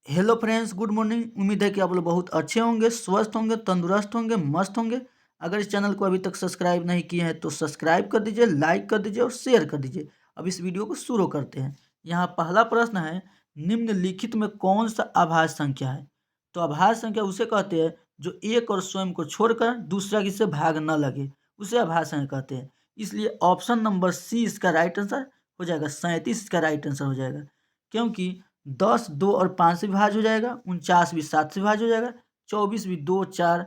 Hello friends, good morning. उम्मीद है कि आप लोग बहुत अच्छे होंगे, स्वस्थ होंगे, तंदुरुस्त होंगे, मस्त होंगे। अगर इस चैनल को अभी तक सब्सक्राइब नहीं किए हैं तो सब्सक्राइब कर दीजिए, लाइक कर दीजिए और शेयर कर दीजिए। अब इस वीडियो को शुरू करते हैं। यहाँ पहला प्रश्न है, निम्नलिखित में कौन सा आभाज्य संख्या है? तो आभाज्य संख्या उसे कहते हैं जो एक और स्वयं को छोड़कर दूसरा किसी से भाग न लगे, उसे आभाज्य संख्या कहते हैं। इसलिए ऑप्शन नंबर सी इसका राइट आंसर हो जाएगा। 37 इसका राइट आंसर हो जाएगा, क्योंकि 10 2 और 5 से विभाज्य हो जाएगा, 49 भी 7 से विभाज्य हो जाएगा, 24 भी 2 4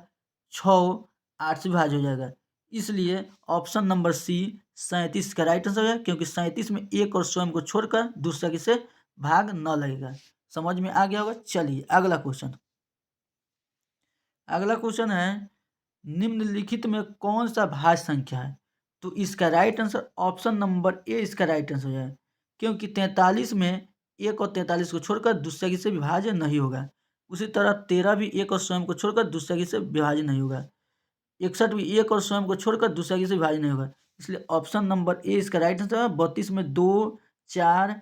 6 8 से विभाज्य हो जाएगा। इसलिए ऑप्शन नंबर सी 37 का राइट आंसर है, क्योंकि 37 में एक और स्वयं को छोड़कर दूसरा किसे भाग न लगेगा। समझ में आ गया होगा। चलिए अगला क्वेश्चन। अगला क्वेश्चन है, निम्नलिखित में कौन सा भाज्य संख्या है? तो इसका right answer option number A इसका राइट आंसर हो जाएगा, क्योंकि 43 में एक और 43 को छोड़कर दूसरा की से विभाज्य नहीं होगा। उसी तरह 13 भी एक और स्वयं को छोड़कर दूसरा की से विभाज्य नहीं होगा। 61 भी एक और स्वयं को छोड़कर दूसरा की से विभाज्य नहीं होगा। इसलिए ऑप्शन नंबर ए इसका राइट आंसर है। 32 में 2 4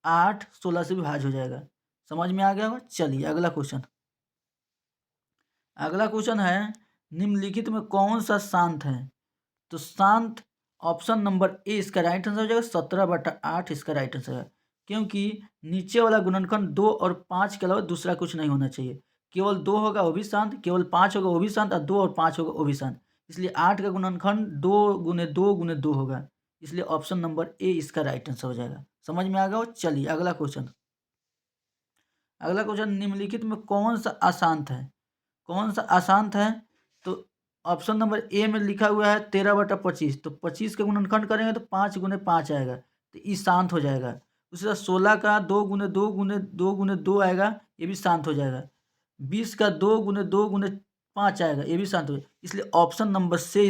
8 16 से विभाज्य हो जाएगा। समझ में आ गया होगा। चलिए अगला क्वेश्चन। अगला क्वेश्चन है, निम्नलिखित में कौन सा शांत है? तो शांत ऑप्शन नंबर ए इसका राइट आंसर हो जाएगा। 17/8 इसका राइट आंसर है, क्योंकि नीचे वाला गुणनखंड 2 और 5 के अलावा दूसरा कुछ नहीं होना चाहिए। केवल 2 होगा वो भी शांत, केवल 5 होगा वो भी शांत, और 2 और 5 होगा वो भी शांत। इसलिए 8 का गुणनखंड 2 गुने 2 गुने 2 होगा। इसलिए ऑप्शन नंबर ए इसका राइट आंसर हो जाएगा। समझ में आ गया हो। चलिए अगला क्वेश्चन। अगला क्वेश्चन, निम्नलिखित में कौन सा अशांत है? कौन सा अशांत है? तो ऑप्शन नंबर ए में लिखा हुआ है 13/25। तो 25 का गुणनखंड करेंगे तो 5 गुने 5 आएगा, तो ई शांत हो जाएगा। उसी तरह 16 का 2 गुने 2 गुने 2 गुने 2 आएगा, ये भी शांत हो जाएगा। 20 का 2 गुने 2 गुने 5 आएगा, ये भी शांत हो जाएगा। इसलिए ऑप्शन नंबर सी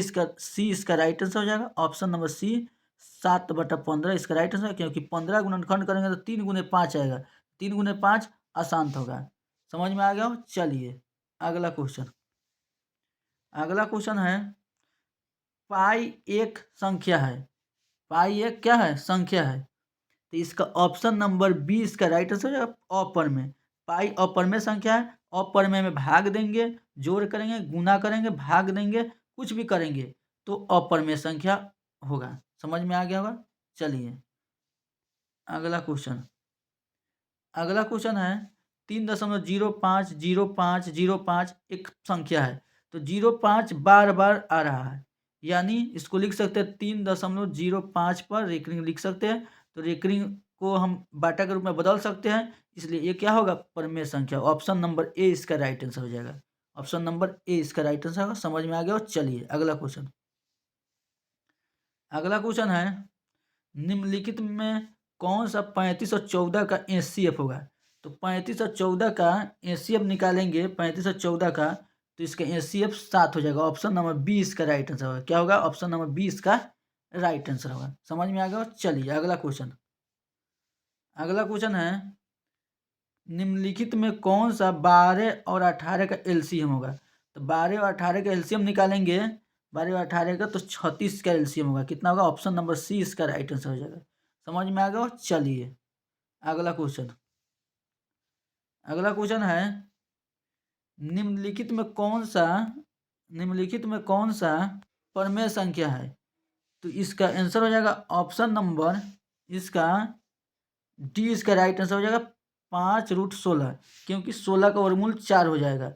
इसका राइट आंसर हो जाएगा। ऑप्शन नंबर सी 7/15 इसका राइट आंसर है, क्योंकि 15 गुणनखंड करेंगे तो 3 गुने 5 आएगा, 3 गुने 5 अशांत होगा। समझ में आ गया हो। चलिए अगला क्वेश्चन। अगला क्वेश्चन है, पाई एक संख्या है। पाई एक क्या है? संख्या है। तो इसका ऑप्शन नंबर बी इसका राइट आंसर है। अपरमेय। पाई अपरमेय संख्या है। अपरमेय में भाग देंगे, जोड़ करेंगे, गुना करेंगे, भाग देंगे, कुछ भी करेंगे तो अपरमेय संख्या होगा। समझ में आ गया होगा। चलिए अगला क्वेश्चन। अगला क्वेश्चन है, 3.050505 एक संख्या है। तो 05 बार बार आ रहा है, यानी इसको लिख सकते हैं 3.05 पर रेकरिंग लिख सकते हैं। तो रेकरिंग को हम बाटा के रूप में बदल सकते हैं, इसलिए ये क्या होगा? परमेय संख्या। ऑप्शन नंबर ए इसका राइट आंसर हो जाएगा। ऑप्शन नंबर ए इसका राइट आंसर होगा। समझ में आ गया। और चलिए अगला क्वेश्चन। अगला क्वेश्चन है, निम्नलिखित में कौन सा 35 और 14 का एचसीएफ होगा? तो 35 और 14 का एचसीएफ निकालेंगे, 35 और 14 का, तो इसका एचसीएफ 7 हो जाएगा। ऑप्शन नंबर बी इसका राइट आंसर होगा। क्या होगा? ऑप्शन नंबर बी इसका राइट आंसर होगा। समझ में आ गया। चलिए अगला क्वेश्चन। अगला क्वेश्चन है, निम्नलिखित में कौन सा 12 और 18 का एलसीएम होगा? तो 12 और 18 का एलसीएम निकालेंगे, 12 और 18 का, तो 36 का एलसीएम होगा। कितना होगा? ऑप्शन नंबर सी इसका राइट आंसर हो जाएगा। समझ में आ गया। चलिए अगला क्वेश्चन। अगला क्वेश्चन है, निम्नलिखित में कौन सा परमेय संख्या है? तो इसका आंसर हो जाएगा ऑप्शन नंबर इसका डी इसका राइट आंसर हो जाएगा। 5√16, क्योंकि 16 का वर्गमूल 4 हो जाएगा।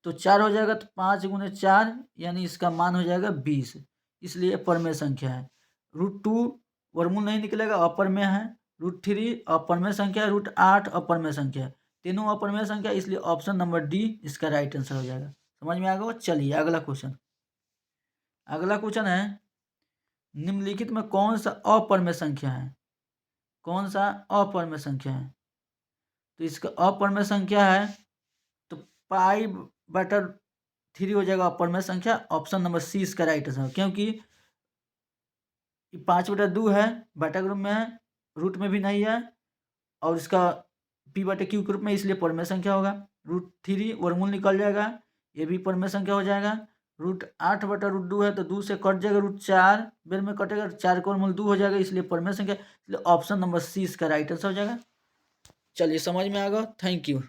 तो 4 हो जाएगा तो 5 गुने 4, यानी इसका मान हो जाएगा 20। इसलिए परमेय संख्या है। √2 वर्गमूल नहीं निकलेगा, अपरमेय है। √3 अपरमेय संख्या है। √8 अपरमेय संख्या है। तीनों अपरमेय संख्या, इसलिए ऑप्शन नंबर डी इसका राइट आंसर हो जाएगा। समझ में आ गया। चलिए अगला क्वेश्चन। अगला क्वेश्चन है, निम्नलिखित में कौन सा अपरमेय संख्या है? कौन सा अपरमेय संख्या है? तो इसका अपरमेय संख्या है, तो π/3 हो जाएगा अपरमेय संख्या। ऑप्शन नंबर सी इसका राइट आंसर, क्योंकि 5/2 है, बटा ग्रुप में है, रूट में भी नहीं है, और इसका p/q के रूप में, इसलिए परमेय संख्या होगा। √3 वर्गमूल निकल जाएगा, ये भी परमेय संख्या हो जाएगा। √8/√2 है, तो 2 से कट जाएगा, √4 बेर में कटेगा, 4 का वर्गमूल 2 हो जाएगा, इसलिए परमेय संख्या। इसलिए ऑप्शन नंबर सी इसका राइट आंसर हो जाएगा। चलिए समझ में आ गया। Thank you.